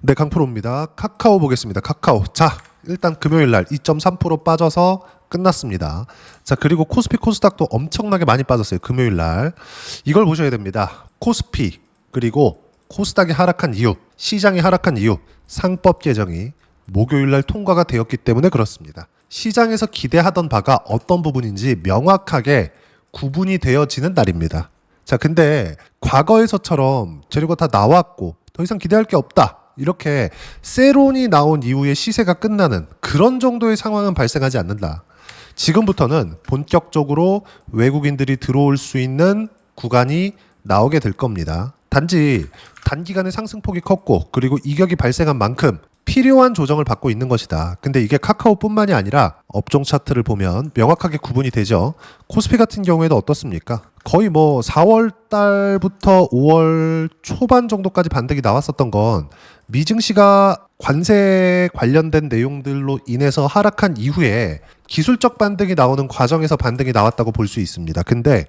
네, 강프로입니다. 카카오 보겠습니다. 카카오. 자, 일단 금요일 날 2.3% 빠져서 끝났습니다. 자, 그리고 코스피 코스닥도 엄청나게 많이 빠졌어요. 금요일 날. 이걸 보셔야 됩니다. 코스피 그리고 코스닥이 하락한 이유, 시장이 하락한 이유, 상법 개정이 목요일 날 통과가 되었기 때문에 그렇습니다. 시장에서 기대하던 바가 어떤 부분인지 명확하게 구분이 되어지는 날입니다. 자, 근데 과거에서처럼 재료가 다 나왔고 더 이상 기대할 게 없다, 이렇게 세론이 나온 이후에 시세가 끝나는 그런 정도의 상황은 발생하지 않는다. 지금부터는 본격적으로 외국인들이 들어올 수 있는 구간이 나오게 될 겁니다. 단지 단기간에 상승폭이 컸고 그리고 이격이 발생한 만큼 필요한 조정을 받고 있는 것이다. 근데 이게 카카오뿐만이 아니라 업종 차트를 보면 명확하게 구분이 되죠. 코스피 같은 경우에도 어떻습니까? 거의 뭐 4월 달부터 5월 초반 정도까지 반등이 나왔었던 건 미증시가 관세 관련된 내용들로 인해서 하락한 이후에 기술적 반등이 나오는 과정에서 반등이 나왔다고 볼 수 있습니다. 근데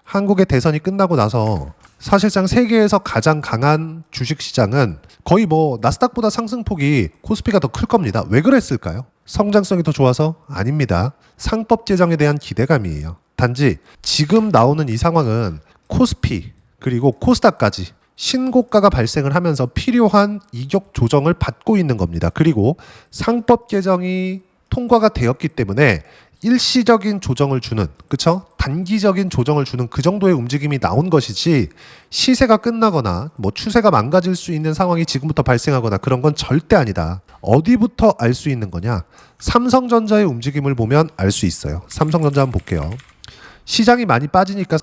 한국의 대선이 끝나고 나서 사실상 세계에서 가장 강한 주식시장은 거의 뭐 나스닥보다 상승폭이 코스피가 더 클 겁니다. 왜 그랬을까요? 성장성이 더 좋아서? 아닙니다. 상법 제정에 대한 기대감이에요. 단지 지금 나오는 이 상황은 코스피 그리고 코스닥까지 신고가가 발생을 하면서 필요한 이격 조정을 받고 있는 겁니다. 그리고 상법 개정이 통과가 되었기 때문에 일시적인 조정을 주는, 그쵸? 단기적인 조정을 주는 그 정도의 움직임이 나온 것이지, 시세가 끝나거나 뭐 추세가 망가질 수 있는 상황이 지금부터 발생하거나 그런 건 절대 아니다. 어디부터 알 수 있는 거냐? 삼성전자의 움직임을 보면 알 수 있어요. 삼성전자 한번 볼게요. 시장이 많이 빠지니까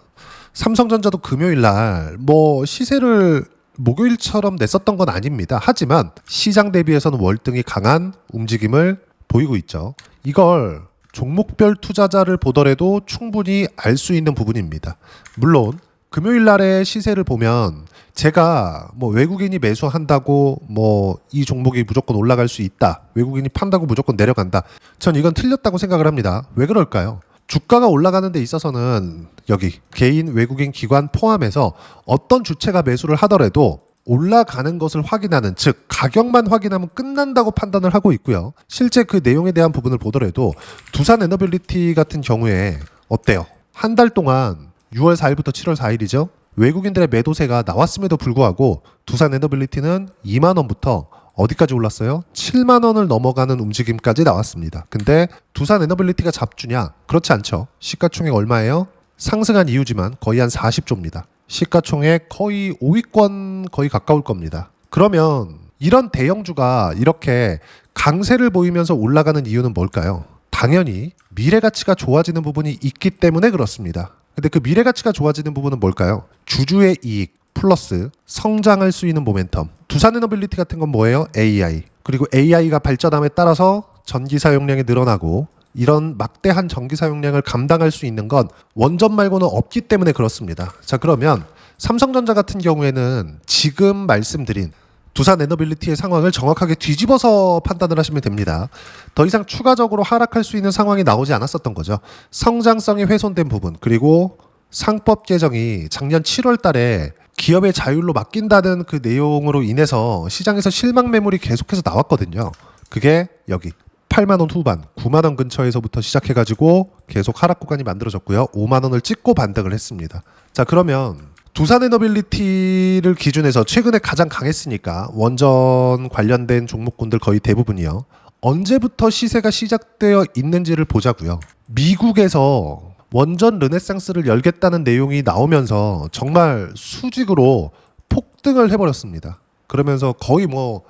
삼성전자도 금요일 날 뭐 시세를 목요일처럼 냈었던 건 아닙니다. 하지만 시장 대비해서는 월등히 강한 움직임을 보이고 있죠. 이걸 종목별 투자자를 보더라도 충분히 알 수 있는 부분입니다. 물론 금요일 날의 시세를 보면 제가 뭐 외국인이 매수한다고 뭐 이 종목이 무조건 올라갈 수 있다, 외국인이 판다고 무조건 내려간다, 전 이건 틀렸다고 생각을 합니다. 왜 그럴까요? 주가가 올라가는 데 있어서는 여기 개인, 외국인, 기관 포함해서 어떤 주체가 매수를 하더라도 올라가는 것을 확인하는, 즉 가격만 확인하면 끝난다고 판단을 하고 있고요. 실제 그 내용에 대한 부분을 보더라도 두산 에너빌리티 같은 경우에 어때요? 한 달 동안 6월 4일부터 7월 4일이죠. 외국인들의 매도세가 나왔음에도 불구하고 두산 에너빌리티는 2만 원부터 어디까지 올랐어요? 7만 원을 넘어가는 움직임까지 나왔습니다. 근데 두산 에너빌리티가 잡주냐? 그렇지 않죠. 시가총액 얼마예요? 상승한 이유지만 거의 한 40조입니다. 시가총액 거의 5위권 거의 가까울 겁니다. 그러면 이런 대형주가 이렇게 강세를 보이면서 올라가는 이유는 뭘까요? 당연히 미래가치가 좋아지는 부분이 있기 때문에 그렇습니다. 근데 그 미래가치가 좋아지는 부분은 뭘까요? 주주의 이익 플러스 성장할 수 있는 모멘텀. 두산에너빌리티 같은 건 뭐예요? AI. 그리고 AI가 발전함에 따라서 전기 사용량이 늘어나고 이런 막대한 전기 사용량을 감당할 수 있는 건 원전 말고는 없기 때문에 그렇습니다. 자, 그러면 삼성전자 같은 경우에는 지금 말씀드린 두산 에너빌리티의 상황을 정확하게 뒤집어서 판단을 하시면 됩니다. 더 이상 추가적으로 하락할 수 있는 상황이 나오지 않았었던 거죠. 성장성이 훼손된 부분, 그리고 상법 개정이 작년 7월 달에 기업의 자율로 맡긴다는 그 내용으로 인해서 시장에서 실망 매물이 계속해서 나왔거든요. 그게 여기 8만 원 후반, 9만 원 근처에서부터 시작해가지고 계속 하락 구간이 만들어졌고요. 5만 원을 찍고 반등을 했습니다. 자, 그러면 두산에너빌리티를 기준해서 최근에 가장 강했으니까 원전 관련된 종목군들 거의 대부분이요. 언제부터 시세가 시작되어 있는지를 보자고요. 미국에서 원전 르네상스를 열겠다는 내용이 나오면서 정말 수직으로 폭등을 해버렸습니다. 그러면서 거의 뭐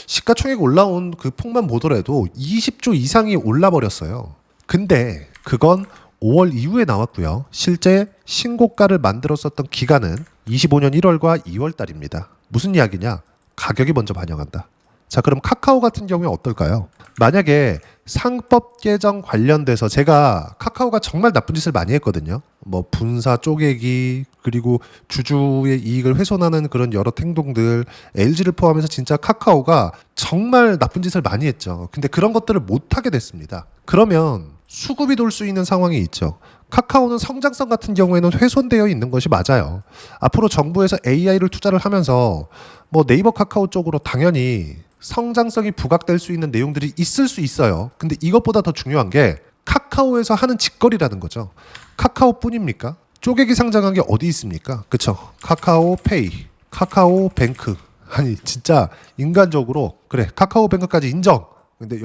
시가총액 올라온 그 폭만 보더라도 20조 이상이 올라버렸어요. 근데 그건 5월 이후에 나왔고요. 실제 신고가를 만들었었던 기간은 25년 1월과 2월 달입니다. 무슨 이야기냐? 가격이 먼저 반영한다. 자, 그럼 카카오 같은 경우에 어떨까요? 만약에 상법 개정 관련돼서 제가 카카오가 정말 나쁜 짓을 많이 했거든요. 뭐 분사 쪼개기, 그리고 주주의 이익을 훼손하는 그런 여러 행동들, LG를 포함해서 진짜 카카오가 정말 나쁜 짓을 많이 했죠. 근데 그런 것들을 못하게 됐습니다. 그러면 수급이 돌 수 있는 상황이 있죠. 카카오는 성장성 같은 경우에는 훼손되어 있는 것이 맞아요. 앞으로 정부에서 AI를 투자를 하면서 뭐 네이버 카카오 쪽으로 당연히 성장성이 부각될 수 있는 내용들이 있을 수 있어요. 근데 이것보다 더 중요한 게 카카오에서 하는 직거래라는 거죠. 카카오뿐입니까? 쪼개기 상장한 게 어디 있습니까? 그쵸? 카카오페이, 카카오뱅크. 아니 진짜 인간적으로 그래 카카오뱅크까지 인정. 근데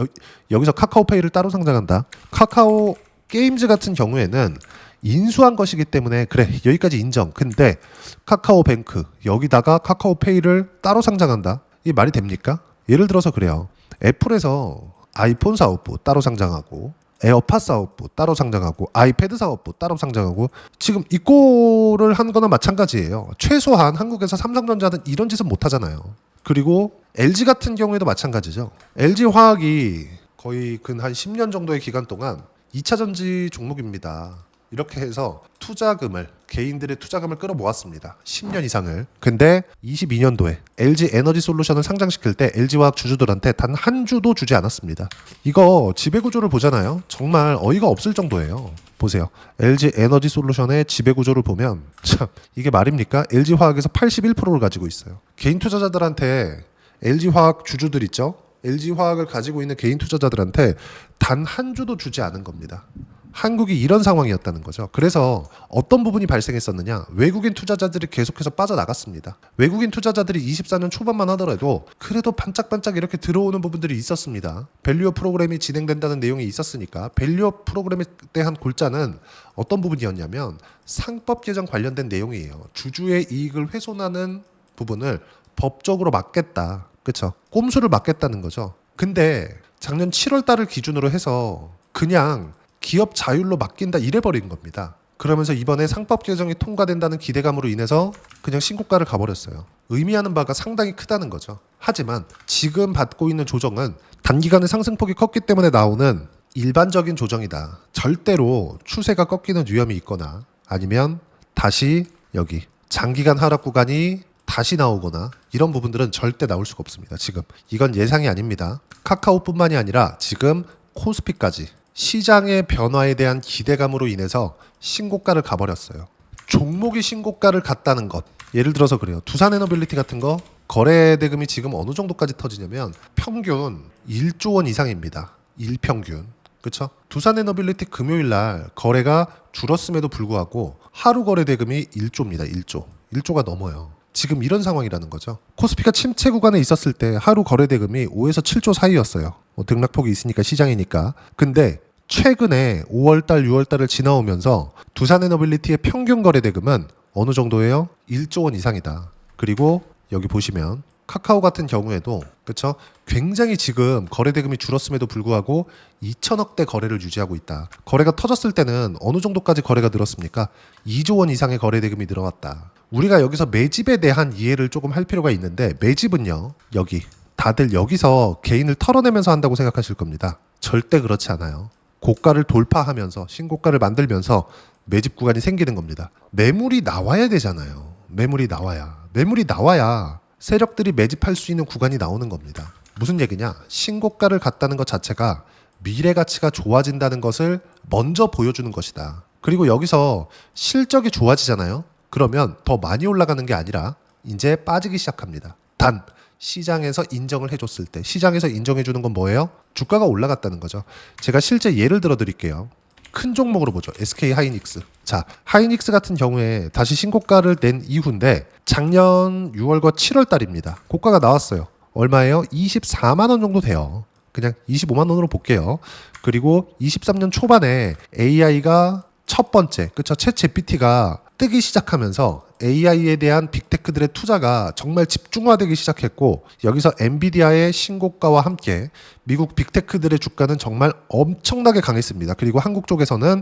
여기서 카카오페이를 따로 상장한다. 카카오 게임즈 같은 경우에는 인수한 것이기 때문에 그래 여기까지 인정. 근데 카카오뱅크 여기다가 카카오페이를 따로 상장한다. 이게 말이 됩니까? 예를 들어서 그래요. 애플에서 아이폰 사업부 따로 상장하고 에어팟 사업부 따로 상장하고 아이패드 사업부 따로 상장하고 지금 이 꼴을 한 거나 마찬가지예요. 최소한 한국에서 삼성전자는 이런 짓은 못 하잖아요. 그리고 LG 같은 경우에도 마찬가지죠. LG화학이 거의 근 한 10년 정도의 기간 동안 2차 전지 종목입니다. 이렇게 해서 투자금을 개인들의 투자금을 끌어모았습니다. 10년 이상을. 근데 22년도에 LG 에너지 솔루션을 상장시킬 때 LG화학 주주들한테 단 한 주도 주지 않았습니다. 이거 지배구조를 보잖아요. 정말 어이가 없을 정도예요. 보세요. LG 에너지 솔루션의 지배구조를 보면 참 이게 말입니까? LG화학에서 81%를 가지고 있어요. 개인 투자자들한테 LG화학 주주들 있죠? LG화학을 가지고 있는 개인 투자자들한테 단 한 주도 주지 않은 겁니다. 한국이 이런 상황이었다는 거죠. 그래서 어떤 부분이 발생했었느냐? 외국인 투자자들이 계속해서 빠져나갔습니다. 외국인 투자자들이 24년 초반만 하더라도 그래도 반짝반짝 이렇게 들어오는 부분들이 있었습니다. 밸류업 프로그램이 진행된다는 내용이 있었으니까 밸류업 프로그램에 대한 골자는 어떤 부분이었냐면 상법 개정 관련된 내용이에요. 주주의 이익을 훼손하는 부분을 법적으로 막겠다. 그렇죠? 꼼수를 막겠다는 거죠. 근데 작년 7월 달을 기준으로 해서 그냥 기업 자율로 맡긴다 이래버린 겁니다. 그러면서 이번에 상법 개정이 통과된다는 기대감으로 인해서 그냥 신고가를 가버렸어요. 의미하는 바가 상당히 크다는 거죠. 하지만 지금 받고 있는 조정은 단기간에 상승폭이 컸기 때문에 나오는 일반적인 조정이다. 절대로 추세가 꺾이는 위험이 있거나 아니면 다시 여기 장기간 하락 구간이 다시 나오거나 이런 부분들은 절대 나올 수가 없습니다. 지금 이건 예상이 아닙니다. 카카오뿐만이 아니라 지금 코스피까지 시장의 변화에 대한 기대감으로 인해서 신고가를 가버렸어요. 종목이 신고가를 갔다는 것. 예를 들어서 그래요. 두산에너빌리티 같은 거 거래 대금이 지금 어느 정도까지 터지냐면 평균 1조 원 이상입니다. 일평균. 그렇죠? 두산에너빌리티 금요일 날 거래가 줄었음에도 불구하고 하루 거래 대금이 1조입니다. 1조. 1조가 넘어요. 지금 이런 상황이라는 거죠. 코스피가 침체 구간에 있었을 때 하루 거래 대금이 5에서 7조 사이였어요. 등락폭이 있으니까 시장이니까. 근데 최근에 5월달, 6월달을 지나오면서 두산에너빌리티의 평균 거래 대금은 어느 정도예요? 1조 원 이상이다. 그리고 여기 보시면 카카오 같은 경우에도 그렇죠? 굉장히 지금 거래 대금이 줄었음에도 불구하고 2천억대 거래를 유지하고 있다. 거래가 터졌을 때는 어느 정도까지 거래가 늘었습니까? 2조 원 이상의 거래 대금이 늘어왔다. 우리가 여기서 매집에 대한 이해를 조금 할 필요가 있는데 매집은요. 여기 다들 여기서 개인을 털어내면서 한다고 생각하실 겁니다. 절대 그렇지 않아요. 고가를 돌파하면서 신고가를 만들면서 매집 구간이 생기는 겁니다. 매물이 나와야 되잖아요. 매물이 나와야 세력들이 매집할 수 있는 구간이 나오는 겁니다. 무슨 얘기냐? 신고가를 갔다는 것 자체가 미래 가치가 좋아진다는 것을 먼저 보여주는 것이다. 그리고 여기서 실적이 좋아지잖아요. 그러면 더 많이 올라가는 게 아니라 이제 빠지기 시작합니다. 단 시장에서 인정을 해줬을 때 시장에서 인정해주는 건 뭐예요? 주가가 올라갔다는 거죠. 제가 실제 예를 들어 드릴게요. 큰 종목으로 보죠. SK 하이닉스. 자, 하이닉스 같은 경우에 다시 신고가를 낸 이후인데 작년 6월과 7월 달입니다. 고가가 나왔어요. 얼마예요? 24만 원 정도 돼요. 그냥 25만 원으로 볼게요. 그리고 23년 초반에 AI가 첫 번째, 그쵸? 챗 GPT가 뜨기 시작하면서 AI에 대한 빅테크들의 투자가 정말 집중화되기 시작했고 여기서 엔비디아의 신고가와 함께 미국 빅테크들의 주가는 정말 엄청나게 강했습니다. 그리고 한국 쪽에서는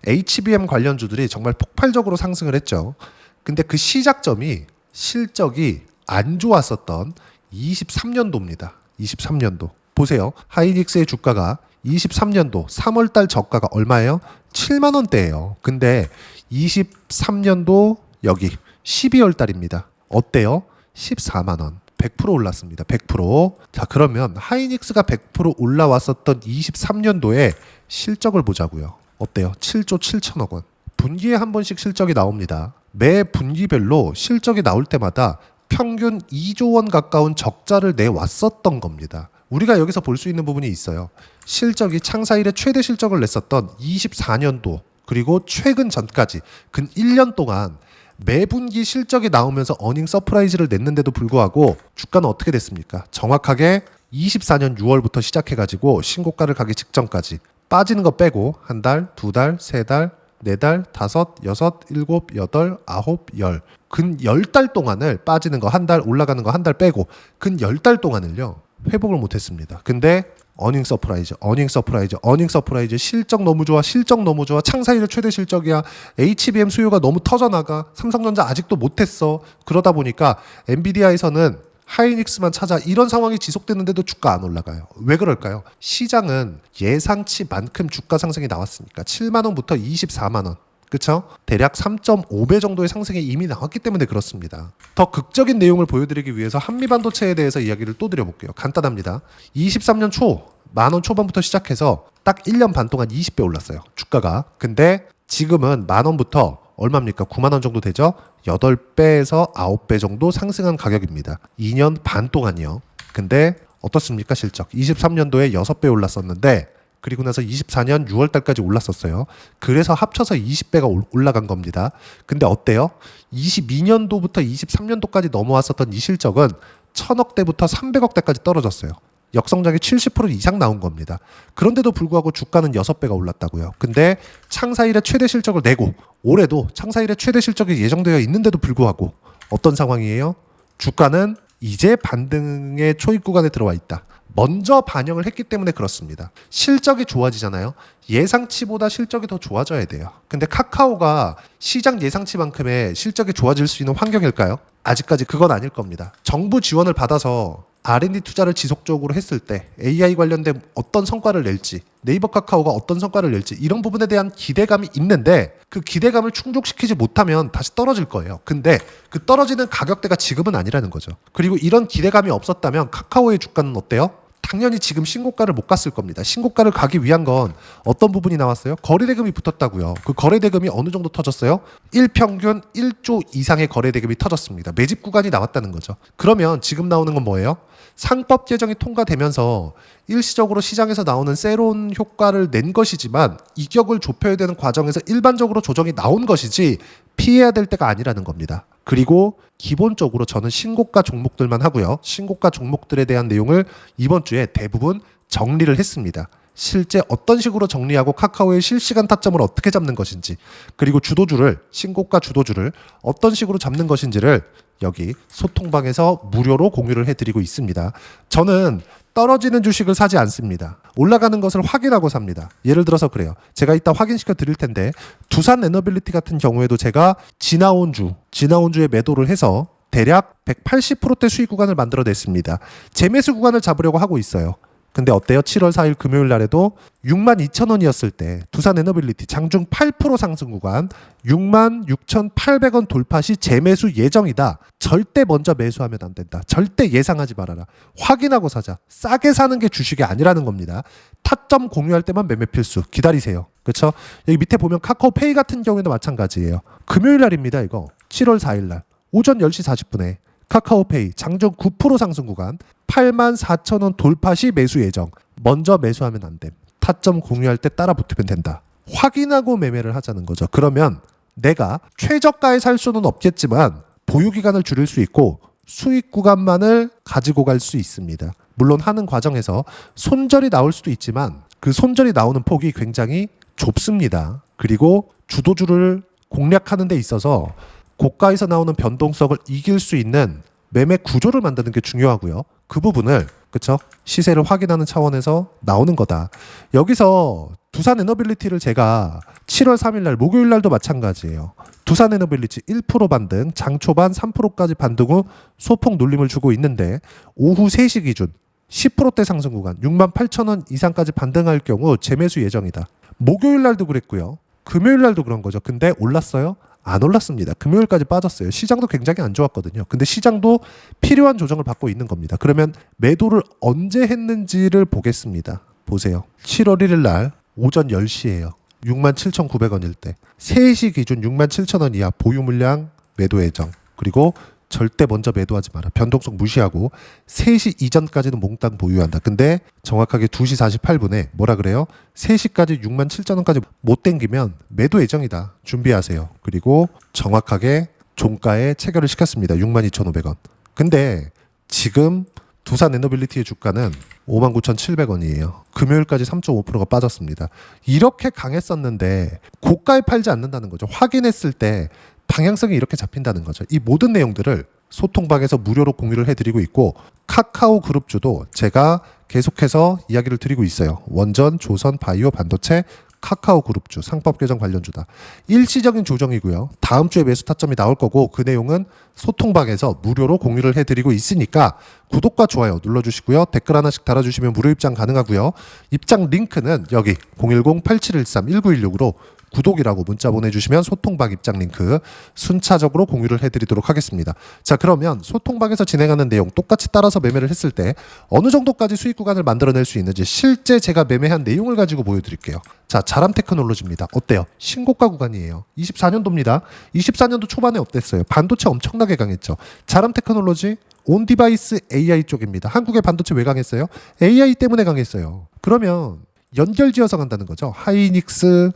HBM 관련주들이 정말 폭발적으로 상승을 했죠. 근데 그 시작점이 실적이 안 좋았었던 23년도입니다. 23년도. 보세요. 하이닉스의 주가가 23년도 3월달 저가가 얼마예요? 7만 원대예요. 근데 23년도 여기 12월 달입니다. 어때요? 14만 원. 100% 올랐습니다. 100%. 자, 그러면 하이닉스가 100% 올라왔었던 23년도에 실적을 보자고요. 어때요? 7조 7천억 원. 분기에 한 번씩 실적이 나옵니다. 매 분기별로 실적이 나올 때마다 평균 2조 원 가까운 적자를 내왔었던 겁니다. 우리가 여기서 볼 수 있는 부분이 있어요. 실적이 창사 이래 최대 실적을 냈었던 24년도 그리고 최근 전까지 근 1년 동안 매분기 실적이 나오면서 어닝 서프라이즈를 냈는데도 불구하고 주가는 어떻게 됐습니까? 정확하게 24년 6월부터 시작해가지고 신고가를 가기 직전까지 빠지는 거 빼고 한 달, 두 달, 세 달, 네 달, 다섯, 여섯, 일곱, 여덟, 아홉, 열. 근 10달 동안을 빠지는 거 한 달, 올라가는 거 한 달 빼고 근 10달 동안을요. 회복을 못했습니다. 근데 어닝 서프라이즈, 실적 너무 좋아, 창사 이래 최대 실적이야, HBM 수요가 너무 터져나가, 삼성전자 아직도 못했어. 그러다 보니까 엔비디아에서는 하이닉스만 찾아 이런 상황이 지속되는데도 주가 안 올라가요. 왜 그럴까요? 시장은 예상치만큼 주가 상승이 나왔으니까 7만 원부터 24만 원. 그렇죠? 대략 3.5배 정도의 상승이 이미 나왔기 때문에 그렇습니다. 더 극적인 내용을 보여드리기 위해서 한미반도체에 대해서 이야기를 또 드려볼게요. 간단합니다. 23년 초 만원 초반부터 시작해서 딱 1년 반 동안 20배 올랐어요. 주가가. 근데 지금은 만원부터 얼마입니까? 9만 원 정도 되죠? 8배에서 9배 정도 상승한 가격입니다. 2년 반 동안이요. 근데 어떻습니까? 실적. 23년도에 6배 올랐었는데 그리고 나서 24년 6월 달까지 올랐었어요. 그래서 합쳐서 20배가 올라간 겁니다. 근데 어때요? 22년도부터 23년도까지 넘어왔었던 이 실적은 1000억대부터 300억대까지 떨어졌어요. 역성장이 70% 이상 나온 겁니다. 그런데도 불구하고 주가는 6배가 올랐다고요. 근데 창사 이래 최대 실적을 내고 올해도 창사 이래 최대 실적이 예정되어 있는데도 불구하고 어떤 상황이에요? 주가는 이제 반등의 초입 구간에 들어와 있다. 먼저 반영을 했기 때문에 그렇습니다. 실적이 좋아지잖아요. 예상치보다 실적이 더 좋아져야 돼요. 근데 카카오가 시장 예상치만큼의 실적이 좋아질 수 있는 환경일까요? 아직까지 그건 아닐 겁니다. 정부 지원을 받아서 R&D 투자를 지속적으로 했을 때 AI 관련된 어떤 성과를 낼지, 네이버 카카오가 어떤 성과를 낼지 이런 부분에 대한 기대감이 있는데 그 기대감을 충족시키지 못하면 다시 떨어질 거예요. 근데 그 떨어지는 가격대가 지금은 아니라는 거죠. 그리고 이런 기대감이 없었다면 카카오의 주가는 어때요? 당연히 지금 신고가를 못 갔을 겁니다. 신고가를 가기 위한 건 어떤 부분이 나왔어요? 거래대금이 붙었다고요. 그 거래대금이 어느 정도 터졌어요? 1평균 1조 이상의 거래대금이 터졌습니다. 매집 구간이 나왔다는 거죠. 그러면 지금 나오는 건 뭐예요? 상법 개정이 통과되면서 일시적으로 시장에서 나오는 새로운 효과를 낸 것이지만 이격을 좁혀야 되는 과정에서 일반적으로 조정이 나온 것이지 피해야 될 때가 아니라는 겁니다. 그리고 기본적으로 저는 신고가 종목들만 하고요. 신고가 종목들에 대한 내용을 이번 주에 대부분 정리를 했습니다. 실제 어떤 식으로 정리하고 카카오의 실시간 타점을 어떻게 잡는 것인지 그리고 주도주를 신고가 주도주를 어떤 식으로 잡는 것인지를 여기 소통방에서 무료로 공유를 해드리고 있습니다. 저는 떨어지는 주식을 사지 않습니다. 올라가는 것을 확인하고 삽니다. 예를 들어서 그래요. 제가 이따 확인시켜 드릴 텐데 두산 에너빌리티 같은 경우에도 제가 지나온 주에 매도를 해서 대략 180%대 수익 구간을 만들어냈습니다. 재매수 구간을 잡으려고 하고 있어요. 근데 어때요? 7월 4일 금요일 날에도 62,000원이었을 때 두산 에너빌리티 장중 8% 상승 구간 66,800원 돌파 시 재매수 예정이다. 절대 먼저 매수하면 안 된다. 절대 예상하지 말아라. 확인하고 사자. 싸게 사는 게 주식이 아니라는 겁니다. 타점 공유할 때만 매매 필수. 기다리세요. 그렇죠? 여기 밑에 보면 카카오페이 같은 경우에도 마찬가지예요. 금요일 날입니다. 이거 7월 4일 날 오전 10시 40분에 카카오페이 장중 9% 상승 구간 84,000원 돌파 시 매수 예정. 먼저 매수하면 안 됨. 타점 공유할 때 따라 붙으면 된다. 확인하고 매매를 하자는 거죠. 그러면 내가 최저가에 살 수는 없겠지만 보유 기간을 줄일 수 있고 수익 구간만을 가지고 갈 수 있습니다. 물론 하는 과정에서 손절이 나올 수도 있지만 그 손절이 나오는 폭이 굉장히 좁습니다. 그리고 주도주를 공략하는 데 있어서 고가에서 나오는 변동성을 이길 수 있는 매매 구조를 만드는 게 중요하고요. 그 부분을 그쵸? 시세를 확인하는 차원에서 나오는 거다. 여기서 두산 에너빌리티를 제가 7월 3일 날 목요일 날도 마찬가지예요. 두산 에너빌리티 1% 반등, 장 초반 3%까지 반등 후 소폭 눌림을 주고 있는데 오후 3시 기준 10%대 상승 구간 68,000원 이상까지 반등할 경우 재매수 예정이다. 목요일 날도 그랬고요. 금요일 날도 그런 거죠. 근데 올랐어요? 안 올랐습니다. 금요일까지 빠졌어요. 시장도 굉장히 안 좋았거든요. 근데 시장도 필요한 조정을 받고 있는 겁니다. 그러면 매도를 언제 했는지를 보겠습니다. 보세요. 7월 1일 날 오전 10시예요. 67,900원일 때 3시 기준 67,000원 이하 보유 물량 매도 예정. 그리고 절대 먼저 매도하지 마라. 변동성 무시하고 3시 이전까지는 몽땅 보유한다. 근데 정확하게 2시 48분에 뭐라 그래요? 3시까지 67,000원까지 못 땡기면 매도 예정이다. 준비하세요. 그리고 정확하게 종가에 체결을 시켰습니다. 62,500원. 근데 지금 두산 에너빌리티의 주가는 59,700원이에요. 금요일까지 3.5%가 빠졌습니다. 이렇게 강했었는데 고가에 팔지 않는다는 거죠. 확인했을 때 방향성이 이렇게 잡힌다는 거죠. 이 모든 내용들을 소통방에서 무료로 공유를 해드리고 있고 카카오 그룹주도 제가 계속해서 이야기를 드리고 있어요. 원전, 조선, 바이오, 반도체, 카카오 그룹주, 상법 개정 관련주다. 일시적인 조정이고요. 다음 주에 매수 타점이 나올 거고 그 내용은 소통방에서 무료로 공유를 해드리고 있으니까 구독과 좋아요 눌러주시고요. 댓글 하나씩 달아주시면 무료 입장 가능하고요. 입장 링크는 여기 010-8713-1916으로 구독이라고 문자 보내주시면 소통방 입장 링크 순차적으로 공유를 해드리도록 하겠습니다. 자, 그러면 소통방에서 진행하는 내용 똑같이 따라서 매매를 했을 때 어느 정도까지 수익 구간을 만들어낼 수 있는지 실제 제가 매매한 내용을 가지고 보여드릴게요. 자, 자람테크놀로지입니다. 어때요? 신고가 구간이에요. 24년도입니다. 24년도 초반에 어땠어요? 반도체 엄청나게 강했죠. 자람테크놀로지 온디바이스 AI 쪽입니다. 한국의 반도체 왜 강했어요? AI 때문에 강했어요. 그러면 연결지어서 간다는 거죠. 하이닉스,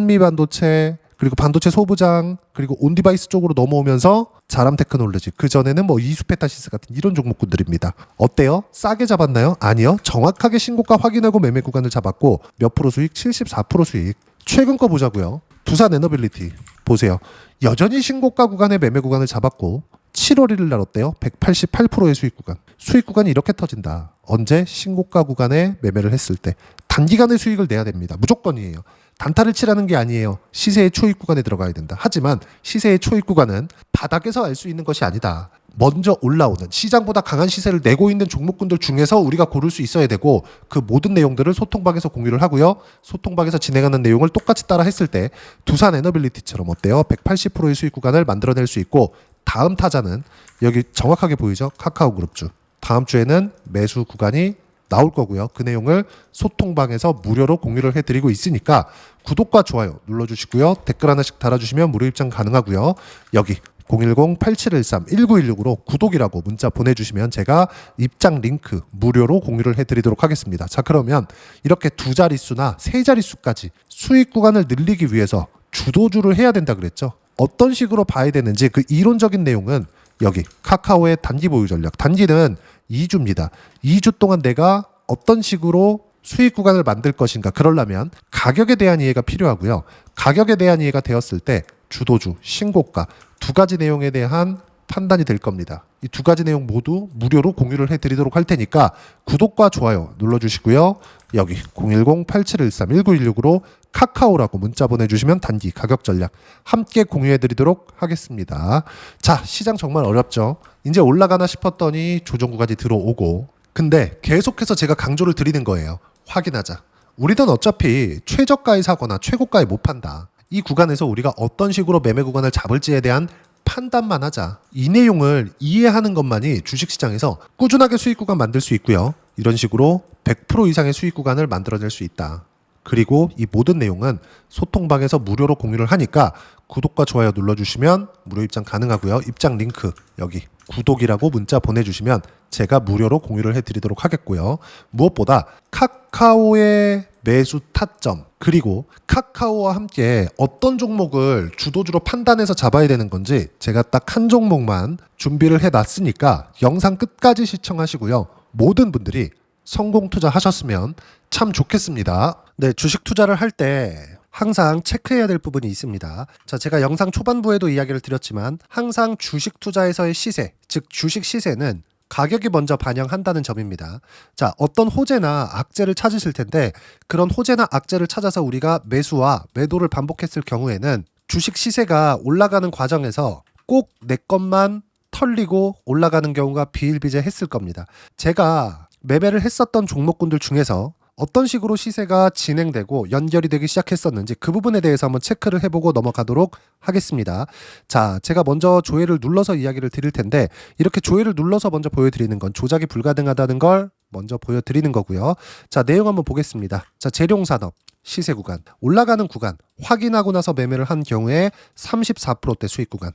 한미반도체, 그리고 반도체 소부장, 그리고 온디바이스 쪽으로 넘어오면서 자람테크놀로지, 그전에는 뭐 이수페타시스 같은 이런 종목군들입니다. 어때요? 싸게 잡았나요? 아니요. 정확하게 신고가 확인하고 매매 구간을 잡았고 몇 프로 수익? 74% 수익. 최근 거 보자고요. 두산 에너빌리티 보세요. 여전히 신고가 구간의 매매 구간을 잡았고 7월 1일 날 어때요? 188%의 수익 구간. 수익 구간이 이렇게 터진다. 언제? 신고가 구간에 매매를 했을 때. 단기간에 수익을 내야 됩니다. 무조건이에요. 단타를 치라는 게 아니에요. 시세의 초입 구간에 들어가야 된다. 하지만 시세의 초입 구간은 바닥에서 알 수 있는 것이 아니다. 먼저 올라오는 시장보다 강한 시세를 내고 있는 종목군들 중에서 우리가 고를 수 있어야 되고 그 모든 내용들을 소통방에서 공유를 하고요. 소통방에서 진행하는 내용을 똑같이 따라 했을 때 두산 에너빌리티처럼 어때요? 180%의 수익 구간을 만들어낼 수 있고 다음 타자는 여기 정확하게 보이죠? 카카오 그룹주. 다음 주에는 매수 구간이 나올 거고요. 그 내용을 소통방에서 무료로 공유를 해드리고 있으니까 구독과 좋아요 눌러주시고요. 댓글 하나씩 달아주시면 무료 입장 가능하고요. 여기 010-8713-1916으로 구독이라고 문자 보내주시면 제가 입장 링크 무료로 공유를 해드리도록 하겠습니다. 자, 그러면 이렇게 두 자릿수나 세 자릿수까지 수익 구간을 늘리기 위해서 주도주를 해야 된다 그랬죠. 어떤 식으로 봐야 되는지 그 이론적인 내용은 여기 카카오의 단기 보유 전략. 단기는 2주입니다. 2주 동안 내가 어떤 식으로 수익 구간을 만들 것인가. 그러려면 가격에 대한 이해가 필요하고요. 가격에 대한 이해가 되었을 때 주도주, 신고가 두 가지 내용에 대한 판단이 될 겁니다. 이 두 가지 내용 모두 무료로 공유를 해드리도록 할 테니까 구독과 좋아요 눌러주시고요. 여기 010-8713-1916으로 카카오라고 문자 보내주시면 단기 가격 전략 함께 공유해드리도록 하겠습니다. 자, 시장 정말 어렵죠. 이제 올라가나 싶었더니 조정 구간이 들어오고 근데 계속해서 제가 강조를 드리는 거예요. 확인하자. 우리는 어차피 최저가에 사거나 최고가에 못 판다. 이 구간에서 우리가 어떤 식으로 매매 구간을 잡을지에 대한 판단만 하자. 이 내용을 이해하는 것만이 주식시장에서 꾸준하게 수익 구간 만들 수 있고요. 이런 식으로 100% 이상의 수익 구간을 만들어낼 수 있다. 그리고 이 모든 내용은 소통방에서 무료로 공유를 하니까 구독과 좋아요 눌러주시면 무료 입장 가능하고요. 입장 링크 여기 구독이라고 문자 보내주시면 제가 무료로 공유를 해드리도록 하겠고요. 무엇보다 카카오의 매수 타점 그리고 카카오와 함께 어떤 종목을 주도주로 판단해서 잡아야 되는 건지 제가 딱 한 종목만 준비를 해놨으니까 영상 끝까지 시청하시고요. 모든 분들이 성공 투자하셨으면 참 좋겠습니다. 네, 주식 투자를 할 때 항상 체크해야 될 부분이 있습니다. 자, 제가 영상 초반부에도 이야기를 드렸지만 항상 주식 투자에서의 시세, 즉 주식 시세는 가격이 먼저 반영한다는 점입니다. 자, 어떤 호재나 악재를 찾으실 텐데 그런 호재나 악재를 찾아서 우리가 매수와 매도를 반복했을 경우에는 주식 시세가 올라가는 과정에서 꼭 내 것만 털리고 올라가는 경우가 비일비재했을 겁니다. 제가 매매를 했었던 종목군들 중에서 어떤 식으로 시세가 진행되고 연결이 되기 시작했었는지 그 부분에 대해서 한번 체크를 해보고 넘어가도록 하겠습니다. 자, 제가 먼저 조회를 눌러서 이야기를 드릴 텐데 이렇게 조회를 눌러서 먼저 보여드리는 건 조작이 불가능하다는 걸 먼저 보여드리는 거고요. 자, 내용 한번 보겠습니다. 자, 재룡산업 시세 구간 올라가는 구간 확인하고 나서 매매를 한 경우에 34%대 수익 구간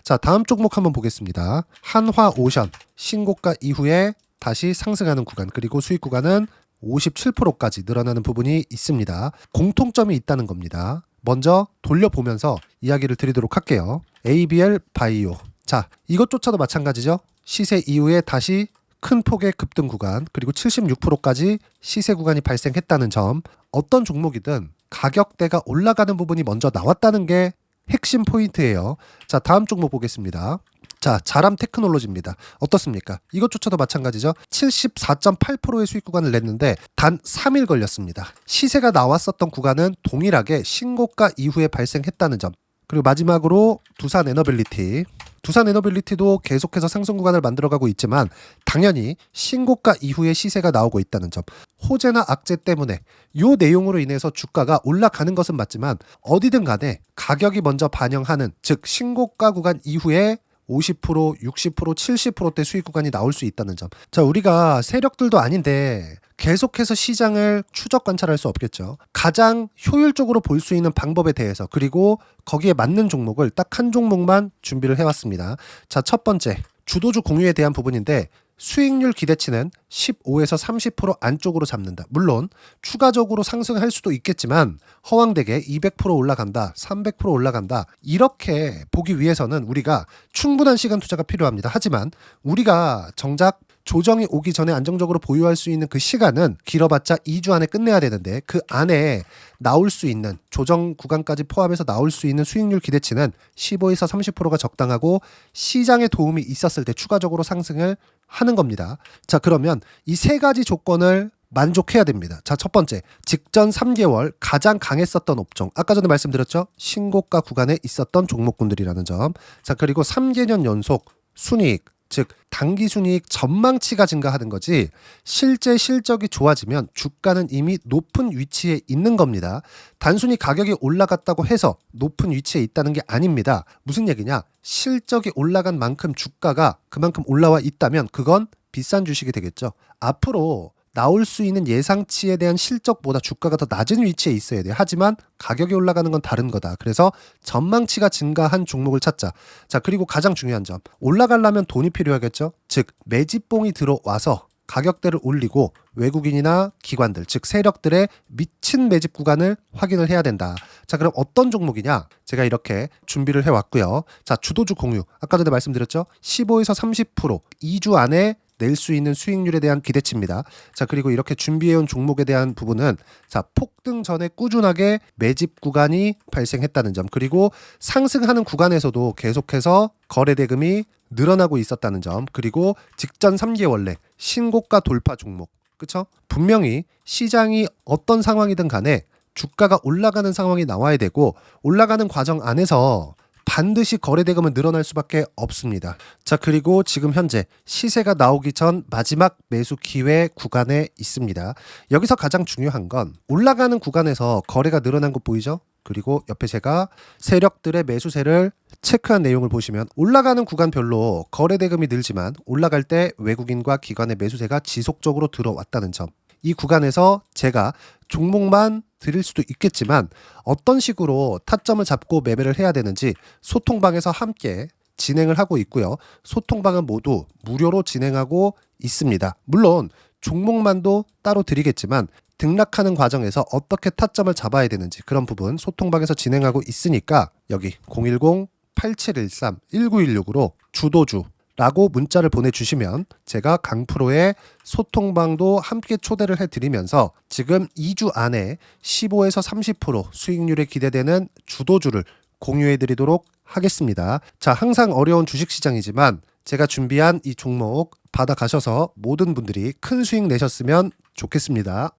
자, 다음 종목 한번 보겠습니다. 한화오션 신고가 이후에 다시 상승하는 구간, 그리고 수익 구간은 57%까지 늘어나는 부분이 있습니다. 공통점이 있다는 겁니다. 먼저 돌려보면서 이야기를 드리도록 할게요. ABL 바이오. 자, 이것조차도 마찬가지죠. 시세 이후에 다시 큰 폭의 급등 구간, 그리고 76%까지 시세 구간이 발생했다는 점. 어떤 종목이든 가격대가 올라가는 부분이 먼저 나왔다는 게 핵심 포인트예요. 자, 다음 종목 보겠습니다. 자, 자람 테크놀로지입니다. 어떻습니까? 이것조차도 마찬가지죠. 74.8%의 수익 구간을 냈는데 단 3일 걸렸습니다. 시세가 나왔었던 구간은 동일하게 신고가 이후에 발생했다는 점. 그리고 마지막으로 두산 에너빌리티. 두산 에너빌리티도 계속해서 상승 구간을 만들어가고 있지만 당연히 신고가 이후에 시세가 나오고 있다는 점. 호재나 악재 때문에 이 내용으로 인해서 주가가 올라가는 것은 맞지만 어디든 간에 가격이 먼저 반영하는, 즉 신고가 구간 이후에 50%, 60%, 70%대 수익 구간이 나올 수 있다는 점. 자, 우리가 세력들도 아닌데 계속해서 시장을 추적 관찰할 수 없겠죠. 가장 효율적으로 볼 수 있는 방법에 대해서, 그리고 거기에 맞는 종목을 딱 한 종목만 준비를 해왔습니다. 자, 첫 번째 주도주 공유에 대한 부분인데 수익률 기대치는 15에서 30% 안쪽으로 잡는다. 물론 추가적으로 상승할 수도 있겠지만 허황되게 200% 올라간다, 300% 올라간다, 이렇게 보기 위해서는 우리가 충분한 시간 투자가 필요합니다. 하지만 우리가 정작 조정이 오기 전에 안정적으로 보유할 수 있는 그 시간은 길어봤자 2주 안에 끝내야 되는데, 그 안에 나올 수 있는 조정 구간까지 포함해서 나올 수 있는 수익률 기대치는 15에서 30%가 적당하고 시장에 도움이 있었을 때 추가적으로 상승을 하는 겁니다. 자, 그러면 이 세 가지 조건을 만족해야 됩니다. 자, 첫 번째, 직전 3개월 가장 강했었던 업종. 아까 전에 말씀드렸죠? 신고가 구간에 있었던 종목군들이라는 점. 자, 그리고 3개년 연속 순이익, 즉 단기 순이익 전망치가 증가하는 거지 실제 실적이 좋아지면 주가는 이미 높은 위치에 있는 겁니다. 단순히 가격이 올라갔다고 해서 높은 위치에 있다는 게 아닙니다. 무슨 얘기냐? 실적이 올라간 만큼 주가가 그만큼 올라와 있다면 그건 비싼 주식이 되겠죠. 앞으로 나올 수 있는 예상치에 대한 실적보다 주가가 더 낮은 위치에 있어야 돼요. 하지만 가격이 올라가는 건 다른 거다. 그래서 전망치가 증가한 종목을 찾자. 자, 그리고 가장 중요한 점. 올라가려면 돈이 필요하겠죠. 즉 매집봉이 들어와서 가격대를 올리고 외국인이나 기관들, 즉 세력들의 미친 매집 구간을 확인을 해야 된다. 자, 그럼 어떤 종목이냐? 제가 이렇게 준비를 해왔고요. 자, 주도주 공유. 아까 전에 말씀드렸죠. 15에서 30% 2주 안에 낼 수 있는 수익률에 대한 기대치입니다. 자, 그리고 이렇게 준비해온 종목에 대한 부분은, 자, 폭등 전에 꾸준하게 매집 구간이 발생했다는 점, 그리고 상승하는 구간에서도 계속해서 거래 대금이 늘어나고 있었다는 점, 그리고 직전 3개월 내 신고가 돌파 종목. 그쵸? 분명히 시장이 어떤 상황이든 간에 주가가 올라가는 상황이 나와야 되고, 올라가는 과정 안에서 반드시 거래 대금은 늘어날 수밖에 없습니다. 자, 그리고 지금 현재 시세가 나오기 전 마지막 매수 기회 구간에 있습니다. 여기서 가장 중요한 건 올라가는 구간에서 거래가 늘어난 거 보이죠? 그리고 옆에 제가 세력들의 매수세를 체크한 내용을 보시면 올라가는 구간별로 거래 대금이 늘지만 올라갈 때 외국인과 기관의 매수세가 지속적으로 들어왔다는 점. 이 구간에서 제가 종목만 드릴 수도 있겠지만 어떤 식으로 타점을 잡고 매매를 해야 되는지 소통방에서 함께 진행을 하고 있고요. 소통방은 모두 무료로 진행하고 있습니다. 물론 종목만도 따로 드리겠지만 등락하는 과정에서 어떻게 타점을 잡아야 되는지 그런 부분 소통방에서 진행하고 있으니까 여기 010-8713-1916으로 주도주 라고 문자를 보내주시면 제가 강프로의 소통방도 함께 초대를 해드리면서 지금 2주 안에 15에서 30% 수익률에 기대되는 주도주를 공유해드리도록 하겠습니다. 자, 항상 어려운 주식시장이지만 제가 준비한 이 종목 받아가셔서 모든 분들이 큰 수익 내셨으면 좋겠습니다.